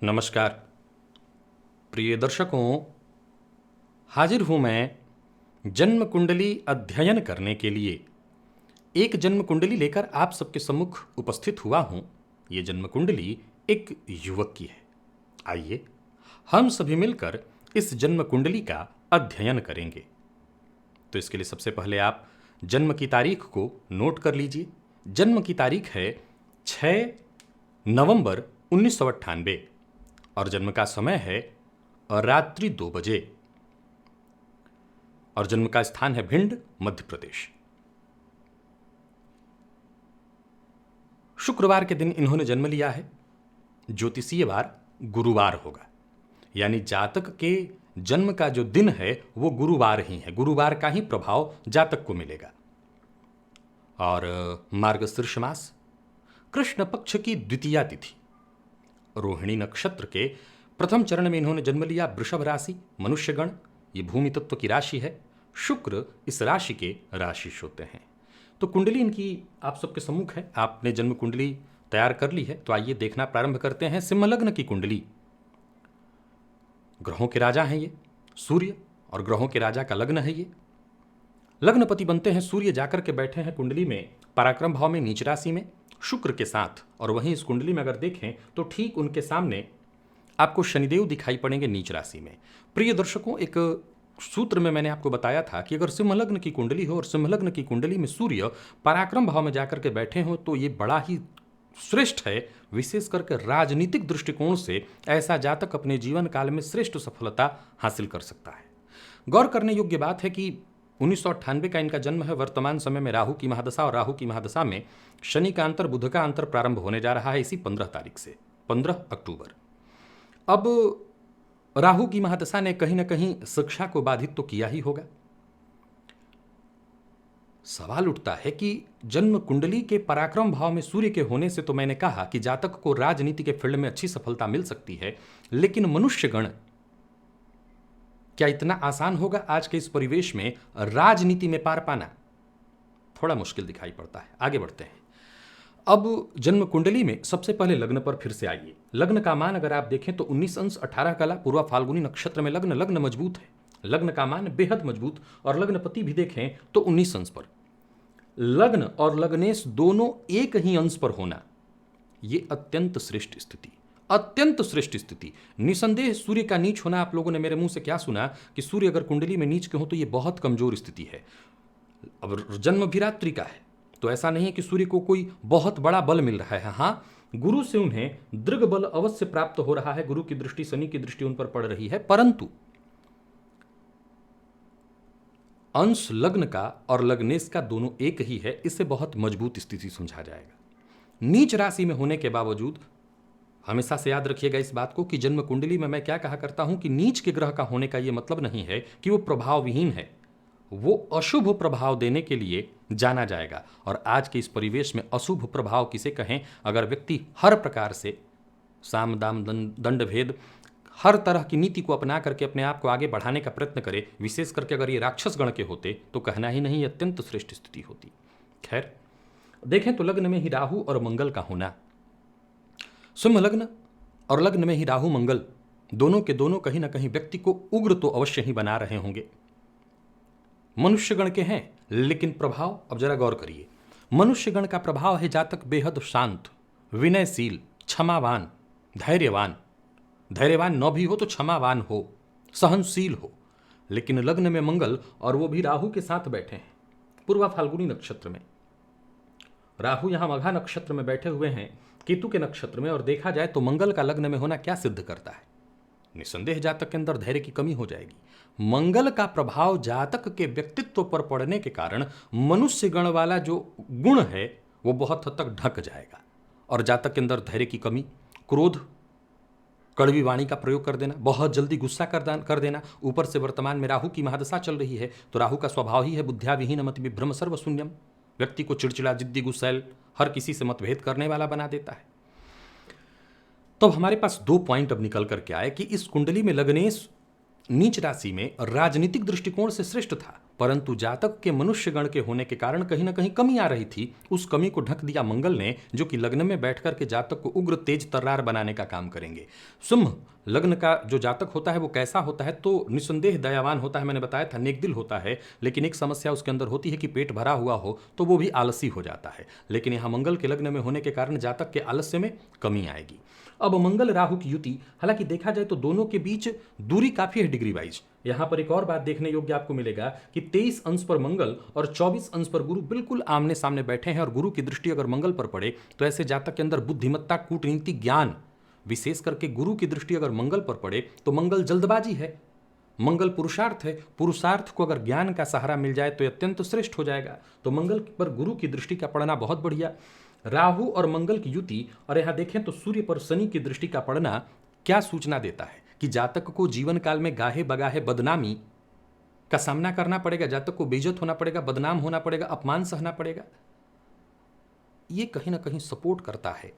नमस्कार प्रिय दर्शकों, हाजिर हूँ मैं जन्म कुंडली अध्ययन करने के लिए। एक जन्म कुंडली लेकर आप सबके सम्मुख उपस्थित हुआ हूँ। ये जन्म कुंडली एक युवक की है। आइए हम सभी मिलकर इस जन्म कुंडली का अध्ययन करेंगे। तो इसके लिए सबसे पहले आप जन्म की तारीख को नोट कर लीजिए। जन्म की तारीख है 6 नवंबर 1998 और जन्म का समय है रात्रि 2 बजे और जन्म का स्थान है भिंड, मध्य प्रदेश। शुक्रवार के दिन इन्होंने जन्म लिया है। ज्योतिषीय वार गुरुवार होगा, यानी जातक के जन्म का जो दिन है वो गुरुवार ही है। गुरुवार का ही प्रभाव जातक को मिलेगा। और मार्गशीर्ष मास, कृष्ण पक्ष की द्वितीया तिथि, रोहिणी नक्षत्र के प्रथम चरण में इन्होंने जन्म लिया। वृषभ राशि, मनुष्यगण, ये भूमि तत्व की राशि है। शुक्र इस राशि के राशिश होते हैं। तो कुंडली इनकी आप सबके सम्मुख है। आपने जन्म कुंडली तैयार कर ली है, तो आइए देखना प्रारंभ करते हैं। सिंह लग्न की कुंडली। ग्रहों के राजा हैं ये सूर्य, और ग्रहों के राजा का लग्न है ये। लग्नपति बनते हैं सूर्य, जाकर के बैठे हैं कुंडली में पराक्रम भाव में, नीच राशि में शुक्र के साथ। और वहीं इस कुंडली में अगर देखें तो ठीक उनके सामने आपको शनिदेव दिखाई पड़ेंगे नीच राशि में। प्रिय दर्शकों, एक सूत्र में मैंने आपको बताया था कि अगर सिंह लग्न की कुंडली हो और सिंह लग्न की कुंडली में सूर्य पराक्रम भाव में जाकर के बैठे हो तो ये बड़ा ही श्रेष्ठ है। विशेष करके राजनीतिक दृष्टिकोण से ऐसा जातक अपने जीवन काल में श्रेष्ठ सफलता हासिल कर सकता है। गौर करने योग्य बात है कि 1998 का इनका जन्म है। वर्तमान समय में राहु की महादशा, और राहु की महादशा में शनि का अंतर, बुध का अंतर प्रारंभ होने जा रहा है इसी 15 तारीख से, 15 अक्टूबर। अब राहु की महादशा ने कहीं ना कहीं शिक्षा को बाधित तो किया ही होगा। सवाल उठता है कि जन्म कुंडली के पराक्रम भाव में सूर्य के होने से तो मैंने कहा कि जातक को राजनीति के फील्ड में अच्छी सफलता मिल सकती है, लेकिन मनुष्यगण, क्या इतना आसान होगा आज के इस परिवेश में राजनीति में पार पाना? थोड़ा मुश्किल दिखाई पड़ता है। आगे बढ़ते हैं। अब जन्म कुंडली में सबसे पहले लग्न पर फिर से आइए। लग्न का मान अगर आप देखें तो 19 अंश 18 कला पूर्वा फाल्गुनी नक्षत्र में लग्न मजबूत है। लग्न का मान बेहद मजबूत, और लग्नपति भी देखें तो 19 अंश पर। लग्न और लग्नेश दोनों एक ही अंश पर होना, ये अत्यंत श्रेष्ठ स्थिति, अत्यंत श्रेष्ठ स्थिति। निसंदेह सूर्य का नीच होना, आप लोगों ने मेरे मुंह से क्या सुना कि सूर्य अगर कुंडली में नीच के हो तो ये बहुत कमजोर स्थिति है। अब जन्म भी रात्रि का है, तो ऐसा नहीं है कि सूर्य को कोई बहुत बड़ा बल मिल रहा है। हाँ, गुरु से उन्हें दृढ़ बल अवश्य प्राप्त हो रहा है। गुरु की दृष्टि, शनि की दृष्टि उन पर पड़ रही है, परंतु अंश लग्न का और लग्नेश का दोनों एक ही है। इससे बहुत मजबूत स्थिति समझा जाएगा। नीच राशि में होने के बावजूद हमेशा से याद रखिएगा इस बात को कि जन्म कुंडली में मैं क्या कहा करता हूं कि नीच के ग्रह का होने का यह मतलब नहीं है कि वो प्रभाव विहीन है। वो अशुभ प्रभाव देने के लिए जाना जाएगा। और आज के इस परिवेश में अशुभ प्रभाव किसे कहें? अगर व्यक्ति हर प्रकार से साम दाम दंड भेद, हर तरह की नीति को अपना करके अपने आप को आगे बढ़ाने का प्रयत्न करे, विशेष करके अगर ये राक्षस गण के होते तो कहना ही नहीं, अत्यंत श्रेष्ठ स्थिति होती। खैर, देखें तो लग्न में ही राहु और मंगल का होना, सिंह लग्न और लग्न में ही राहु मंगल दोनों के दोनों कहीं ना कहीं व्यक्ति को उग्र तो अवश्य ही बना रहे होंगे। मनुष्यगण के हैं, लेकिन प्रभाव, अब जरा गौर करिए, मनुष्यगण का प्रभाव है जातक बेहद शांत, विनयशील, क्षमावान, धैर्यवान। धैर्यवान न भी हो तो क्षमावान हो, सहनशील हो। लेकिन लग्न में मंगल, और वो भी राहु के साथ बैठे हैं पूर्वा फाल्गुनी नक्षत्र में। राहु यहां मघा नक्षत्र में बैठे हुए हैं, केतु के नक्षत्र में। और देखा जाए तो मंगल का लग्न में होना क्या सिद्ध करता है? निसंदेह जातक के अंदर धैर्य की कमी हो जाएगी। मंगल का प्रभाव जातक के व्यक्तित्व पर पड़ने के कारण मनुष्य गण वाला जो गुण है वो बहुत हद तक ढक जाएगा। और जातक के अंदर धैर्य की कमी, क्रोध, कड़वी वाणी का प्रयोग कर देना, बहुत जल्दी गुस्सा कर देना। ऊपर से वर्तमान में राहु की महादशा चल रही है, तो राहु का स्वभाव ही है बुद्ध्या विहीन मति विभ्रम सर्वशून्यम। व्यक्ति को चिड़चिड़ा, जिद्दी, गुस्सैल, हर किसी से मतभेद करने वाला बना देता है। तो हमारे पास 2 पॉइंट अब निकल करके आए कि इस कुंडली में लग्नेश नीच राशि में राजनीतिक दृष्टिकोण से श्रेष्ठ था, परंतु जातक के मनुष्य गण के होने के कारण कहीं ना कहीं कमी आ रही थी। उस कमी को ढक दिया मंगल ने, जो कि लग्न में बैठकर के जातक को उग्र तेज तर्रार बनाने का काम करेंगे। सिंह लग्न का जो जातक होता है वो कैसा होता है? तो निसंदेह दयावान होता है, मैंने बताया था, नेकदिल होता है, लेकिन एक समस्या उसके अंदर होती है कि पेट भरा हुआ हो तो वो भी आलसी हो जाता है। लेकिन यहाँ मंगल के लग्न में होने के कारण जातक के आलस्य में कमी आएगी। अब मंगल राहु की युति, हालांकि देखा जाए तो दोनों के बीच दूरी काफी है डिग्री वाइज। यहां पर एक और बात देखने योग्य आपको मिलेगा कि 23 अंश पर मंगल और 24 अंश पर गुरु बिल्कुल आमने सामने बैठे हैं, और गुरु की दृष्टि अगर मंगल पर पड़े तो ऐसे जातक के अंदर बुद्धिमत्ता, कूटनीति, ज्ञान, विशेष करके गुरु की दृष्टि अगर मंगल पर पड़े तो मंगल जल्दबाजी है, मंगल पुरुषार्थ है। पुरुषार्थ को अगर ज्ञान का सहारा मिल जाए तो अत्यंत श्रेष्ठ हो जाएगा। तो मंगल पर गुरु की दृष्टि का पड़ना बहुत बढ़िया। राहु और मंगल की युति, और यहां देखें तो सूर्य पर शनि की दृष्टि का पड़ना क्या सूचना देता है कि जातक को जीवन काल में गाहे बगाहे बदनामी का सामना करना पड़ेगा, जातक को बेइज्जत होना पड़ेगा, बदनाम होना पड़ेगा, अपमान सहना पड़ेगा। ये कहीं ना कहीं सपोर्ट करता है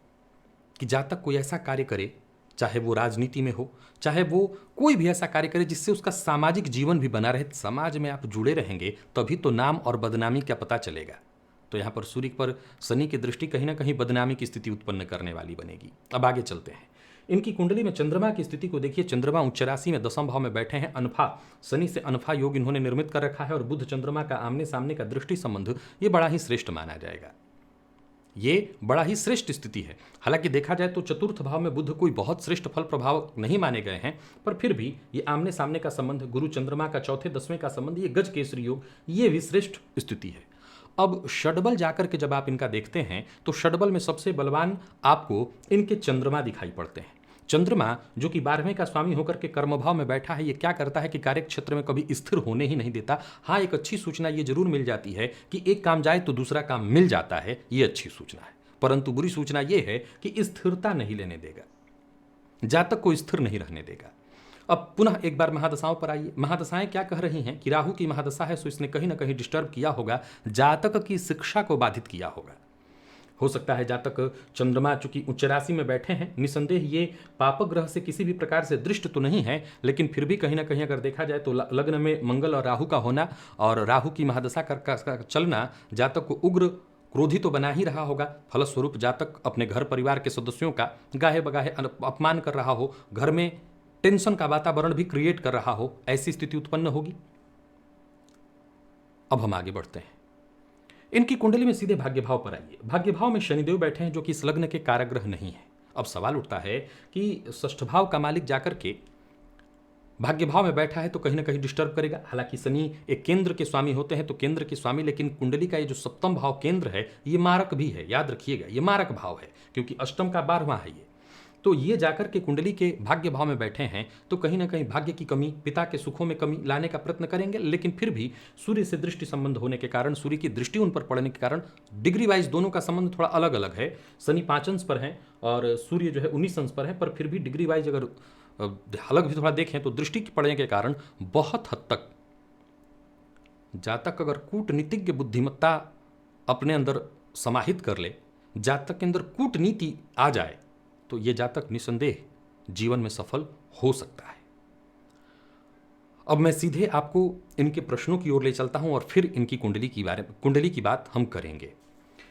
कि जातक कोई ऐसा कार्य करे, चाहे वो राजनीति में हो, चाहे वो कोई भी ऐसा कार्य करे जिससे उसका सामाजिक जीवन भी बना रहे। समाज में आप जुड़े रहेंगे तभी तो नाम और बदनामी का पता चलेगा। तो यहाँ पर सूर्य पर शनि की दृष्टि कहीं ना कहीं बदनामी की स्थिति उत्पन्न करने वाली बनेगी। अब आगे चलते हैं। इनकी कुंडली में चंद्रमा की स्थिति को देखिए। चंद्रमा उच्च राशि में 10वें भाव में बैठे हैं। अनफा शनि से अनफा योग इन्होंने निर्मित कर रखा है, और बुध चंद्रमा का आमने सामने का दृष्टि संबंध ये बड़ा ही श्रेष्ठ माना जाएगा। ये बड़ा ही श्रेष्ठ स्थिति है। हालांकि देखा जाए तो चतुर्थ भाव में बुध कोई बहुत श्रेष्ठ फल प्रभाव नहीं माने गए हैं, पर फिर भी ये आमने सामने का संबंध, गुरु चंद्रमा का चौथे 10वें का संबंध, ये गज केसरी योग, ये भी श्रेष्ठ स्थिति है। अब षडबल जाकर के जब आप इनका देखते हैं तो षडबल में सबसे बलवान आपको इनके चंद्रमा दिखाई पड़ते हैं। चंद्रमा जो कि 12वें का स्वामी होकर के कर्मभाव में बैठा है, ये क्या करता है कि कार्य क्षेत्र में कभी स्थिर होने ही नहीं देता। हाँ, एक अच्छी सूचना ये जरूर मिल जाती है कि एक काम जाए तो दूसरा काम मिल जाता है, ये अच्छी सूचना है। परंतु बुरी सूचना ये है कि स्थिरता नहीं लेने देगा, जातक को स्थिर नहीं रहने देगा। अब पुनः एक बार महादशाओं पर आइए। महादशाएं क्या कह रही हैं कि राहु की महादशा है, सो इसने कहीं ना कहीं डिस्टर्ब किया होगा, जातक की शिक्षा को बाधित किया होगा। हो सकता है जातक चंद्रमा चूंकि उच्च राशि में बैठे हैं, निसंदेह ये पाप ग्रह से किसी भी प्रकार से दृष्ट तो नहीं है, लेकिन फिर भी कहीं ना कहीं अगर देखा जाए तो लग्न में मंगल और राहु का होना और राहु की महादशा का चलना जातक को उग्र क्रोधी तो बना ही रहा होगा। फलस्वरूप जातक अपने घर परिवार के सदस्यों का गाहे बगाहे अपमान कर रहा हो, घर में टेंशन का वातावरण भी क्रिएट कर रहा हो, ऐसी स्थिति उत्पन्न होगी। अब हम आगे बढ़ते हैं। इनकी कुंडली में सीधे भाग्य भाव पर आइए। भाग्य भाव में शनिदेव बैठे हैं, जो कि इस लग्न के कारग्रह नहीं है। अब सवाल उठता है कि षष्ठ भाव का मालिक जाकर के भाग्य भाव में बैठा है तो कहीं ना कहीं डिस्टर्ब करेगा। हालांकि शनि एक केंद्र के स्वामी होते हैं, तो केंद्र के स्वामी, लेकिन कुंडली का ये जो सप्तम भाव केंद्र है ये मारक भी है, याद रखिएगा, ये मारक भाव है, क्योंकि अष्टम का 12वां है ये। तो ये जाकर के कुंडली के भाग्य भाव में बैठे हैं तो कहीं ना कहीं भाग्य की कमी, पिता के सुखों में कमी लाने का प्रयत्न करेंगे। लेकिन फिर भी सूर्य से दृष्टि संबंध होने के कारण, सूर्य की दृष्टि उन पर पड़ने के कारण डिग्री वाइज दोनों का संबंध थोड़ा अलग अलग है। शनि 5 अंश पर है और सूर्य जो है 19 अंश पर है, पर फिर भी डिग्री वाइज अगर अलग भी थोड़ा देखें तो दृष्टि पड़ने के कारण बहुत हद तक जातक अगर कूटनीतिज्ञ बुद्धिमत्ता अपने अंदर समाहित कर ले, जातक के अंदर कूटनीति आ जाए, तो ये जातक निसंदेह जीवन में सफल हो सकता है। अब मैं सीधे आपको इनके प्रश्नों की ओर ले चलता हूं और फिर इनकी कुंडली की बात हम करेंगे।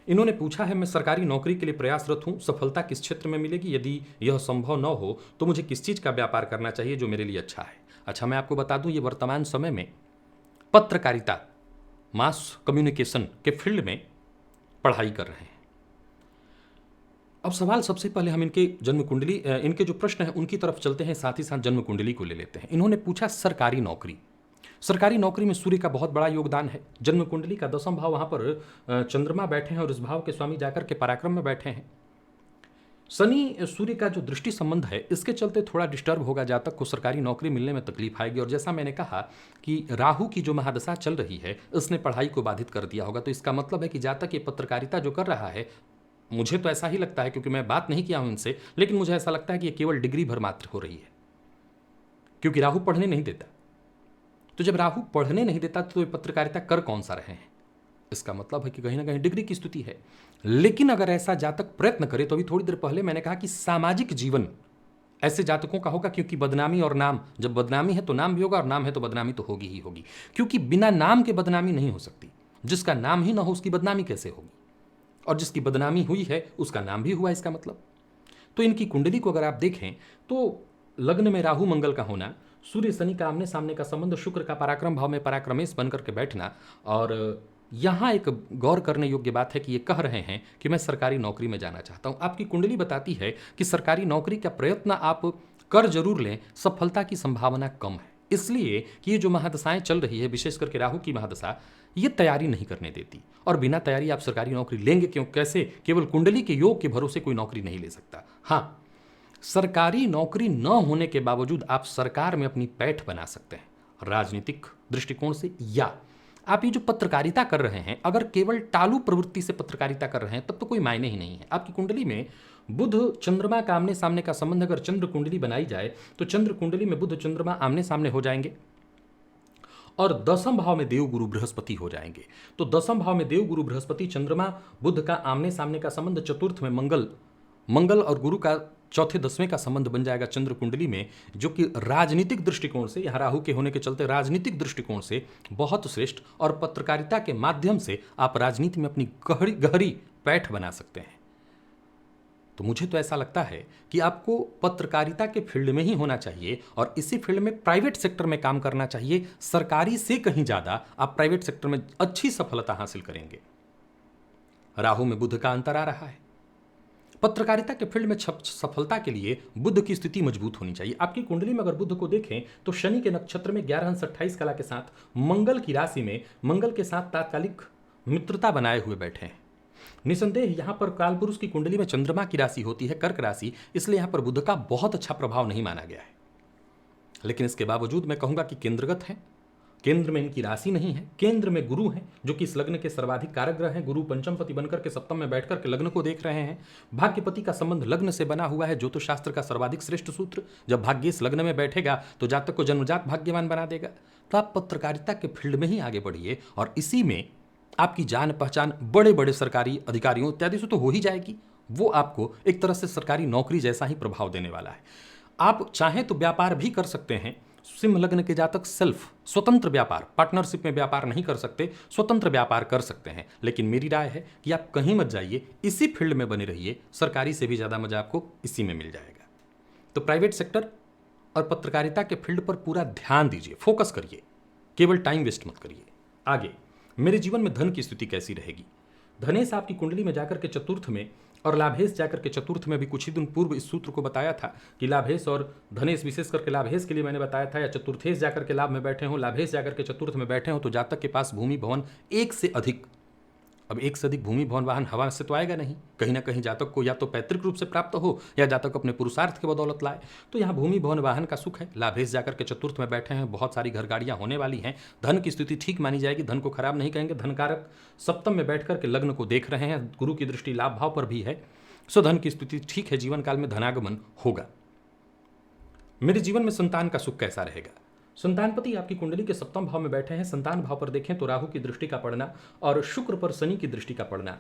इन्होंने पूछा है, मैं सरकारी नौकरी के लिए प्रयासरत हूं, सफलता किस क्षेत्र में मिलेगी? यदि यह संभव न हो तो मुझे किस चीज़ का व्यापार करना चाहिए जो मेरे लिए अच्छा है? अच्छा, मैं आपको बता दूं, ये वर्तमान समय में पत्रकारिता, मास कम्युनिकेशन के फील्ड में पढ़ाई कर रहे हैं। अब सवाल सबसे पहले हम इनके जन्म कुंडली, इनके जो प्रश्न हैं उनकी तरफ चलते हैं, साथ ही साथ जन्म कुंडली को ले लेते हैं। इन्होंने पूछा सरकारी नौकरी। सरकारी नौकरी में सूर्य का बहुत बड़ा योगदान है। जन्म कुंडली का 10वां भाव, वहां पर चंद्रमा बैठे हैं और इस भाव के स्वामी जाकर के पराक्रम में बैठे हैं। शनि सूर्य का जो दृष्टि संबंध है, इसके चलते थोड़ा डिस्टर्ब होगा, जातक को सरकारी नौकरी मिलने में तकलीफ आएगी। और जैसा मैंने कहा कि राहु की जो महादशा चल रही है उसने पढ़ाई को बाधित कर दिया होगा, तो इसका मतलब है कि जातक ये पत्रकारिता जो कर रहा है, मुझे तो ऐसा ही लगता है, क्योंकि मैं बात नहीं किया हूं इनसे, लेकिन मुझे ऐसा लगता है कि ये केवल डिग्री भर मात्र हो रही है, क्योंकि राहु पढ़ने नहीं देता। तो जब राहु पढ़ने नहीं देता तो ये पत्रकारिता कर कौन सा रहे हैं? इसका मतलब है कि कहीं ना कहीं डिग्री की स्थिति है। लेकिन अगर ऐसा जातक प्रयत्न करे, तो अभी थोड़ी देर पहले मैंने कहा कि सामाजिक जीवन ऐसे जातकों का होगा, क्योंकि बदनामी और नाम, जब बदनामी है तो नाम भी होगा और नाम है तो बदनामी तो होगी ही होगी, क्योंकि बिना नाम के बदनामी नहीं हो सकती। जिसका नाम ही ना हो उसकी बदनामी कैसे होगी, और जिसकी बदनामी हुई है उसका नाम भी हुआ इसका मतलब। तो इनकी कुंडली को अगर आप देखें तो लग्न में राहु मंगल का होना, सूर्य शनि का आमने सामने का संबंध, शुक्र का पराक्रम भाव में पराक्रमेश बनकर के बैठना, और यहाँ एक गौर करने योग्य बात है कि ये कह रहे हैं कि मैं सरकारी नौकरी में जाना चाहता हूँ। आपकी कुंडली बताती है कि सरकारी नौकरी का प्रयत्न आप कर जरूर लें, सफलता की संभावना कम है, इसलिए कि ये जो महादशाएं चल रही है, विशेष करके राहु की महादशा, ये तैयारी नहीं करने देती। और बिना तैयारी आप सरकारी नौकरी लेंगे क्यों, कैसे? केवल कुंडली के योग के भरोसे कोई नौकरी नहीं ले सकता। हाँ, सरकारी नौकरी न होने के बावजूद आप सरकार में अपनी पैठ बना सकते हैं राजनीतिक दृष्टिकोण से। या आप ये जो पत्रकारिता कर रहे हैं, अगर केवल टालू प्रवृत्ति से पत्रकारिता कर रहे हैं तब तो कोई मायने ही नहीं है। आपकी कुंडली में बुध चंद्रमा का आमने सामने का संबंध अगर चंद्र कुंडली बनाई जाए तो चंद्र कुंडली में बुध चंद्रमा आमने सामने हो जाएंगे और दसम भाव में देव गुरु बृहस्पति हो जाएंगे। तो दसम भाव में देव गुरु बृहस्पति चंद्रमा बुध का आमने सामने का संबंध, चतुर्थ में मंगल और गुरु का चौथे दसवें का संबंध बन जाएगा चंद्र कुंडली में, जो कि राजनीतिक दृष्टिकोण से, यहाँ राहु के होने के चलते राजनीतिक दृष्टिकोण से बहुत श्रेष्ठ, और पत्रकारिता के माध्यम से आप राजनीति में अपनी गहरी पैठ बना सकते हैं। तो मुझे तो ऐसा लगता है कि आपको पत्रकारिता के फील्ड में ही होना चाहिए और इसी फील्ड में प्राइवेट सेक्टर में काम करना चाहिए। सरकारी से कहीं ज़्यादा आप प्राइवेट सेक्टर में अच्छी सफलता हासिल करेंगे। राहु में बुध का अंतर आ रहा है। पत्रकारिता के फील्ड में सफलता के लिए बुध की स्थिति मजबूत होनी चाहिए। आपकी कुंडली में अगर बुध को देखें तो शनि के नक्षत्र में 11 अंश 28 कला के साथ मंगल की राशि में मंगल के साथ तात्कालिक मित्रता बनाए हुए बैठे हैं। निसंदेह यहाँ पर कालपुरुष की कुंडली में चंद्रमा की राशि होती है कर्क राशि, इसलिए यहाँ पर बुध का बहुत अच्छा प्रभाव नहीं माना गया है। लेकिन इसके बावजूद मैं कहूंगा कि केंद्रगत है, केंद्र में इनकी राशि नहीं है, केंद्र में गुरु हैं जो कि इस लग्न के सर्वाधिक कारक ग्रह हैं। गुरु पंचमपति बनकर के सप्तम में बैठकर के लग्न को देख रहे हैं। भाग्यपति का संबंध लग्न से बना हुआ है, ज्योतिष शास्त्र का सर्वाधिक श्रेष्ठ सूत्र। जब भाग्य इस लग्न में बैठेगा तो जातक को जन्मजात भाग्यवान बना देगा। तो आप पत्रकारिता के फील्ड में ही आगे बढ़िए और इसी में आपकी जान पहचान बड़े बड़े सरकारी अधिकारियों इत्यादि से तो हो ही जाएगी। वो आपको एक तरह से सरकारी नौकरी जैसा ही प्रभाव देने वाला है। आप चाहें तो व्यापार भी कर सकते हैं। सिंह लग्न के जातक स्वतंत्र व्यापार, पार्टनरशिप में व्यापार नहीं कर सकते, स्वतंत्र व्यापार कर सकते हैं। लेकिन मेरी राय है कि आप कहीं मत जाइए, इसी फील्ड में बने रहिए, सरकारी से भी ज़्यादा मजा आपको इसी में मिल जाएगा। तो प्राइवेट सेक्टर और पत्रकारिता के फील्ड पर पूरा ध्यान दीजिए, फोकस करिए, केवल टाइम वेस्ट मत करिए। आगे मेरे जीवन में धन की स्थिति कैसी रहेगी? धनेश आपकी कुंडली में जाकर के चतुर्थ में और लाभेश जाकर के चतुर्थ में, भी कुछ ही दिन पूर्व इस सूत्र को बताया था कि लाभेश और धनेश, विशेष करके लाभेश के लिए मैंने बताया था, या चतुर्थेश जाकर के लाभ में बैठे हो, लाभेश जाकर के चतुर्थ में बैठे हो, तो जातक के पास भूमि भवन एक से अधिक, अब एक से अधिक भूमि भवन वाहन हवा से तो आएगा नहीं, कहीं ना कहीं जातक को या तो पैतृक रूप से प्राप्त हो या जातक अपने पुरुषार्थ के बदौलत लाए। तो यहाँ भूमि भवन वाहन का सुख है। लाभेश जाकर के चतुर्थ में बैठे हैं, बहुत सारी घर गाड़ियाँ होने वाली हैं। धन की स्थिति ठीक मानी जाएगी, धन को खराब नहीं कहेंगे। धनकारक सप्तम में बैठ करके लग्न को देख रहे हैं, गुरु की दृष्टि लाभ भाव पर भी है, सो धन की स्थिति ठीक है, जीवन काल में धनागमन होगा। मेरे जीवन में संतान का सुख कैसा रहेगा? संतानपति आपकी कुंडली के सप्तम भाव में बैठे हैं। संतान भाव पर देखें तो राहु की दृष्टि का पड़ना और शुक्र पर शनि की दृष्टि का पड़ना,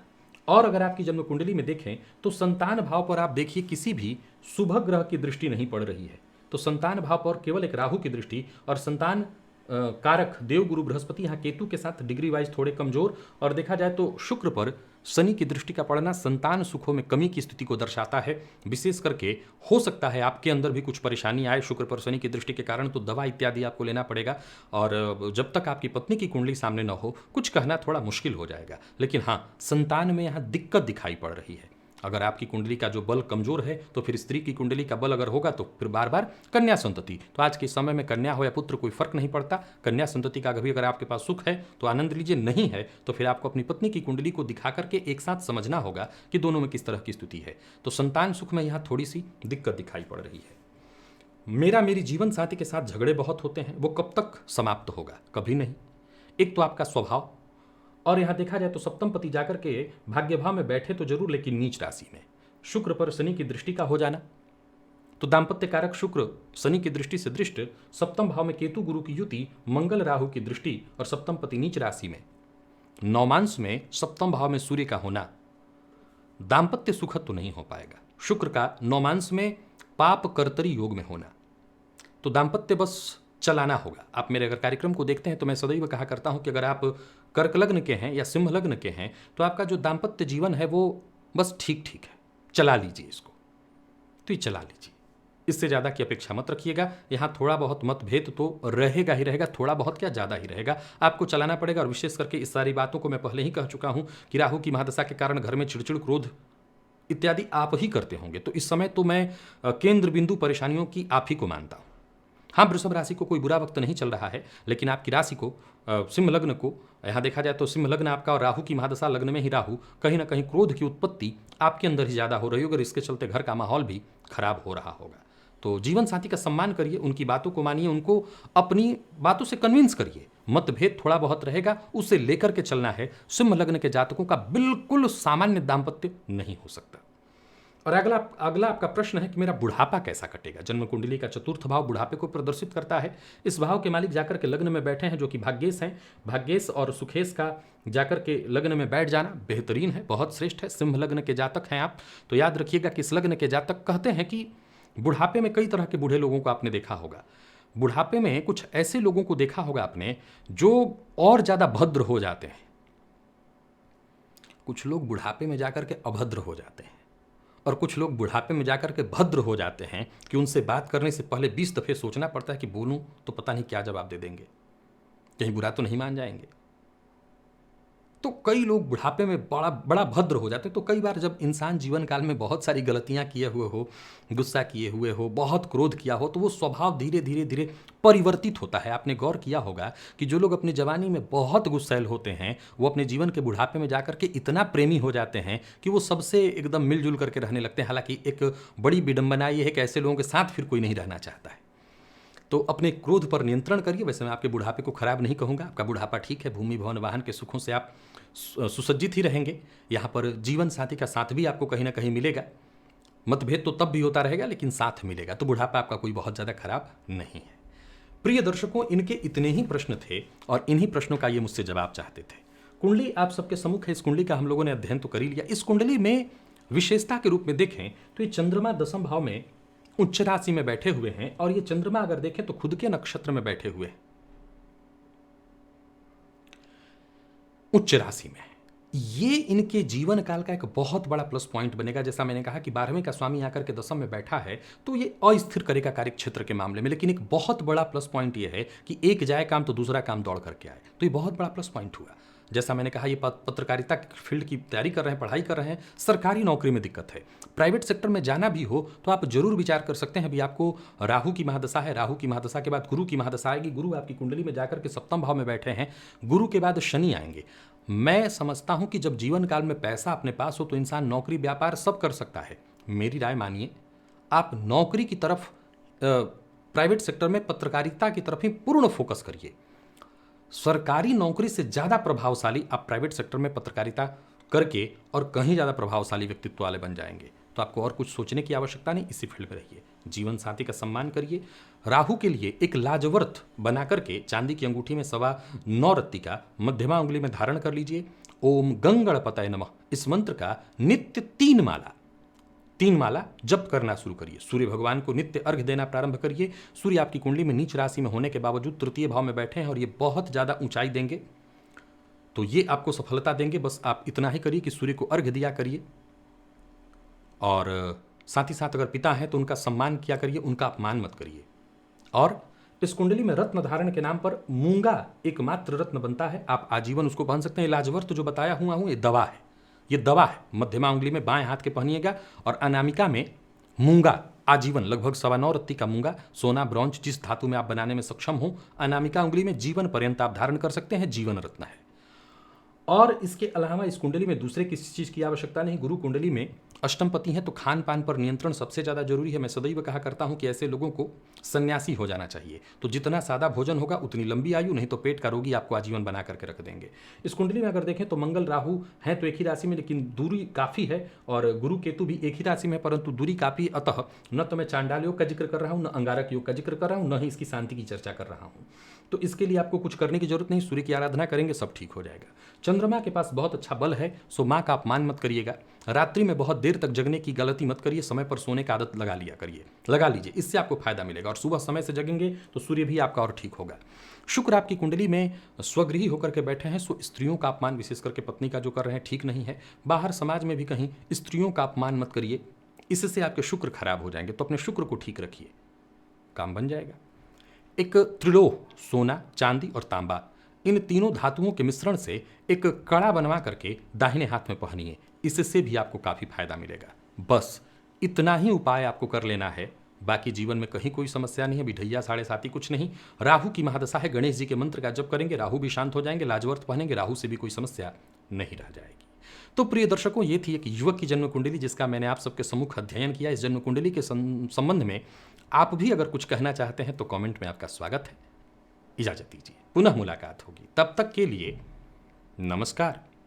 और अगर आपकी जन्म कुंडली में देखें तो संतान भाव पर आप देखिए किसी भी शुभ ग्रह की दृष्टि नहीं पड़ रही है। तो संतान भाव पर केवल एक राहु की दृष्टि, और संतान कारक देव गुरु बृहस्पति यहाँ केतु के साथ डिग्री वाइज थोड़े कमजोर, और देखा जाए तो शुक्र पर शनि की दृष्टि का पड़ना संतान सुखों में कमी की स्थिति को दर्शाता है। विशेष करके हो सकता है आपके अंदर भी कुछ परेशानी आए शुक्र पर शनि की दृष्टि के कारण, तो दवा इत्यादि आपको लेना पड़ेगा। और जब तक आपकी पत्नी की कुंडली सामने न हो, कुछ कहना थोड़ा मुश्किल हो जाएगा। लेकिन हाँ, संतान में यहाँ दिक्कत दिखाई पड़ रही है। अगर आपकी कुंडली का जो बल कमजोर है तो फिर स्त्री की कुंडली का बल अगर होगा तो फिर बार बार कन्या संतति। तो आज के समय में कन्या हो या पुत्र कोई फर्क नहीं पड़ता, कन्या संतति का भी अगर आपके पास सुख है तो आनंद लीजिए, नहीं है तो फिर आपको अपनी पत्नी की कुंडली को दिखा करके एक साथ समझना होगा कि दोनों में किस तरह की स्थिति है। तो संतान सुख में यहाँ थोड़ी सी दिक्कत दिखाई पड़ रही है। मेरी जीवन साथी के साथ झगड़े बहुत होते हैं, वो कब तक समाप्त होगा? कभी नहीं। एक तो आपका स्वभाव, और यहां देखा जाए तो सप्तम पति जाकर के भाग्यभाव में बैठे तो जरूर, लेकिन नीच राशि में शुक्र पर शनि की दृष्टि का हो जाना, तो दाम्पत्य कारक शुक्र शनि की दृष्टि से दृष्ट, सप्तम भाव में केतु गुरु की युति, मंगल राहु की दृष्टि, और सप्तम पति नीच राशि में, नौमांश में सप्तम भाव में सूर्य का होना, दाम्पत्य सुखद तो नहीं हो पाएगा। शुक्र का नौमांश में पाप कर्तरी योग में होना। तो दाम्पत्य बस चलाना होगा। आप मेरे अगर कार्यक्रम को देखते हैं तो मैं सदैव कहा करता हूं कि अगर आप कर्क लग्न के हैं या सिंह लग्न के हैं तो आपका जो दाम्पत्य जीवन है वो बस ठीक ठीक है, चला लीजिए इसको, तो ये चला लीजिए, इससे ज़्यादा की अपेक्षा मत रखिएगा। यहाँ थोड़ा बहुत मतभेद तो रहेगा ही रहेगा, थोड़ा बहुत क्या ज़्यादा ही रहेगा, आपको चलाना पड़ेगा। और विशेष करके इस सारी बातों को मैं पहले ही कह चुका हूँ कि राहु की महादशा के कारण घर में चिड़चिड़, क्रोध इत्यादि आप ही करते होंगे। तो इस समय तो मैं केंद्र बिंदु परेशानियों की आप ही को मानता हूँ। हाँ, वृषभ राशि को कोई बुरा वक्त नहीं चल रहा है, लेकिन आपकी राशि को सिंह लग्न को यहाँ देखा जाए तो सिंह लग्न आपका और राहु की महादशा, लग्न में ही राहु, कहीं ना कहीं क्रोध की उत्पत्ति आपके अंदर ही ज़्यादा हो रही होगी और इसके चलते घर का माहौल भी खराब हो रहा होगा। तो जीवन साथी का सम्मान करिए, उनकी बातों को मानिए, उनको अपनी बातों से कन्विंस करिए। मतभेद थोड़ा बहुत रहेगा, उसे लेकर के चलना है। सिंह लग्न के जातकों का बिल्कुल सामान्य दाम्पत्य नहीं हो सकता। और अगला आपका प्रश्न है कि मेरा बुढ़ापा कैसा कटेगा। जन्म कुंडली का चतुर्थ भाव बुढ़ापे को प्रदर्शित करता है। इस भाव के मालिक जाकर के लग्न में बैठे हैं जो कि भाग्येश हैं। भाग्येश और सुखेश का जाकर के लग्न में बैठ जाना बेहतरीन है, बहुत श्रेष्ठ है। सिंह लग्न के जातक हैं आप तो याद रखिएगा कि इस लग्न के जातक कहते हैं कि बुढ़ापे में कई तरह के बूढ़े लोगों को आपने देखा होगा। बुढ़ापे में कुछ ऐसे लोगों को देखा होगा आपने जो और ज़्यादा भद्र हो जाते हैं। कुछ लोग बुढ़ापे में जाकर के अभद्र हो जाते हैं और कुछ लोग बुढ़ापे में जाकर के भद्र हो जाते हैं कि उनसे बात करने से पहले 20 दफ़े सोचना पड़ता है कि बोलूं तो पता नहीं क्या जवाब दे देंगे, कहीं बुरा तो नहीं मान जाएंगे। तो कई लोग बुढ़ापे में बड़ा भद्र हो जाते हैं। तो कई बार जब इंसान जीवन काल में बहुत सारी गलतियां किए हुए हो, गुस्सा किए हुए हो, बहुत क्रोध किया हो, तो वो स्वभाव धीरे धीरे धीरे परिवर्तित होता है। आपने गौर किया होगा कि जो लोग अपनी जवानी में बहुत गुस्सैल होते हैं वो अपने जीवन के बुढ़ापे में जाकर के इतना प्रेमी हो जाते हैं कि वो सबसे एकदम मिलजुल करके रहने लगते हैं। हालांकि एक बड़ी विडंबना ये है कि ऐसे लोगों के साथ फिर कोई नहीं रहना चाहता है। तो अपने क्रोध पर नियंत्रण करिए। वैसे मैं आपके बुढ़ापे को खराब नहीं कहूँगा, आपका बुढ़ापा ठीक है। भूमि भवन वाहन के सुखों से आप सुसज्जित ही रहेंगे। यहाँ पर जीवन साथी का साथ भी आपको कहीं ना कहीं मिलेगा। मतभेद तो तब भी होता रहेगा लेकिन साथ मिलेगा। तो बुढ़ापा आपका कोई बहुत ज़्यादा खराब नहीं है। प्रिय दर्शकों, इनके इतने ही प्रश्न थे और इन्हीं प्रश्नों का ये मुझसे जवाब चाहते थे। कुंडली आप सबके सम्मुख है। इस कुंडली का हम लोगों ने अध्ययन तो कर ही लिया। इस कुंडली में विशेषता के रूप में देखें तो ये चंद्रमा 10वें भाव में उच्च राशि में बैठे हुए हैं और ये चंद्रमा अगर देखें तो खुद के नक्षत्र में बैठे हुए हैं, उच्च राशि में। ये इनके जीवन काल का एक बहुत बड़ा प्लस पॉइंट बनेगा। जैसा मैंने कहा कि 12वें का स्वामी आकर के 10वें में बैठा है तो ये अस्थिर करेगा कार्य क्षेत्र के मामले में। लेकिन एक बहुत बड़ा प्लस पॉइंट ये है कि एक जाए काम तो दूसरा काम दौड़ करके आए। तो ये बहुत बड़ा प्लस पॉइंट हुआ। जैसा मैंने कहा, ये पत्रकारिता फील्ड की तैयारी कर रहे हैं, पढ़ाई कर रहे हैं, सरकारी नौकरी में दिक्कत है, प्राइवेट सेक्टर में जाना भी हो तो आप जरूर विचार कर सकते हैं। अभी आपको राहु की महादशा है, राहु की महादशा के बाद गुरु की महादशा आएगी। गुरु आपकी कुंडली में जाकर के 7वें भाव में बैठे हैं। गुरु के बाद शनि आएंगे। मैं समझता हूं कि जब जीवन काल में पैसा अपने पास हो तो इंसान नौकरी व्यापार सब कर सकता है। मेरी राय मानिए, आप नौकरी की तरफ, प्राइवेट सेक्टर में पत्रकारिता की तरफ ही पूर्ण फोकस करिए। सरकारी नौकरी से ज़्यादा प्रभावशाली आप प्राइवेट सेक्टर में पत्रकारिता करके और कहीं ज़्यादा प्रभावशाली व्यक्तित्व वाले बन जाएंगे। तो आपको और कुछ सोचने की आवश्यकता नहीं, इसी फील्ड में रहिए। जीवन साथी का सम्मान करिए। राहु के लिए एक लाजवर्थ बना करके चांदी की अंगूठी में 9.25 रत्ती का मध्यमा उंगली में धारण कर लीजिए। ओम गंगणपतये नमः इस मंत्र का नित्य 3 माला जप करना शुरू करिए। सूर्य भगवान को नित्य अर्घ्य देना प्रारंभ करिए। सूर्य आपकी कुंडली में नीच राशि में होने के बावजूद तृतीय भाव में बैठे हैं और ये बहुत ज़्यादा ऊंचाई देंगे, तो ये आपको सफलता देंगे। बस आप इतना ही करिए कि सूर्य को अर्घ्य दिया करिए और साथ ही साथ अगर पिता हैं तो उनका सम्मान किया करिए, उनका अपमान मत करिए। और इस कुंडली में रत्न धारण के नाम पर मूंगा एकमात्र रत्न बनता है, आप आजीवन उसको पहन सकते हैं। इलाजवर्त जो बताया हुआ हूँ ये दवा है, ये दवा है। मध्यमा उंगली में बाएं हाथ के पहनिएगा और अनामिका में मूंगा आजीवन लगभग 9.25 रत्ती का मूंगा, सोना ब्रॉन्ज जिस धातु में आप बनाने में सक्षम हो, अनामिका उंगली में जीवन पर्यंत आप धारण कर सकते हैं। जीवन रत्न है। और इसके अलावा इस कुंडली में दूसरे किसी चीज़ की आवश्यकता नहीं। गुरु कुंडली में अष्टमपति हैं तो खान पान पर नियंत्रण सबसे ज़्यादा जरूरी है। मैं सदैव कहा करता हूं कि ऐसे लोगों को सन्यासी हो जाना चाहिए। तो जितना सादा भोजन होगा उतनी लंबी आयु, नहीं तो पेट का रोगी आपको आजीवन बना करके रख देंगे। इस कुंडली में अगर देखें तो मंगल राहु हैं तो एक ही राशि में, लेकिन दूरी काफ़ी है, और गुरु केतु भी एक ही राशि में परंतु दूरी काफ़ी। अतः न तो मैं चांडाल योग का जिक्र कर रहा हूँ, न अंगारक योग का जिक्र कर रहा हूँ, न ही इसकी शांति की चर्चा कर रहा हूँ। तो इसके लिए आपको कुछ करने की जरूरत नहीं, सूर्य की आराधना करेंगे सब ठीक हो जाएगा। चंद्रमा के पास बहुत अच्छा बल है, सो माँ का अपमान मत करिएगा। रात्रि में बहुत देर तक जगने की गलती मत करिए, समय पर सोने का आदत लगा लीजिए, इससे आपको फायदा मिलेगा। और सुबह समय से जगेंगे तो सूर्य भी आपका और ठीक होगा। शुक्र आपकी कुंडली में स्वगृही होकर के बैठे हैं, सो स्त्रियों का अपमान, विशेष करके पत्नी का जो कर रहे हैं, ठीक नहीं है। बाहर समाज में भी कहीं स्त्रियों का अपमान मत करिए, इससे आपके शुक्र खराब हो जाएंगे। तो अपने शुक्र को ठीक रखिए, काम बन जाएगा। एक त्रिलोह, सोना, चांदी और तांबा, इन तीनों धातुओं के मिश्रण से एक कड़ा बनवा करके दाहिने हाथ में पहनिए, इससे भी आपको काफी फायदा मिलेगा। बस इतना ही उपाय आपको कर लेना है, बाकी जीवन में कहीं कोई समस्या नहीं है। बिढैया साढ़े साती कुछ नहीं। राहु की महादशा है, गणेश जी के मंत्र का जप करेंगे, राहु भी शांत हो जाएंगे। लाजवर्त पहनेंगे, राहु से भी कोई समस्या नहीं रह जाएगी। तो प्रिय दर्शकों, ये थी एक युवक की जन्म कुंडली जिसका मैंने आप सबके सम्मुख अध्ययन किया। इस जन्म कुंडली के संबंध में आप भी अगर कुछ कहना चाहते हैं तो कमेंट में आपका स्वागत है। इजाजत दीजिए, पुनः मुलाकात होगी, तब तक के लिए नमस्कार।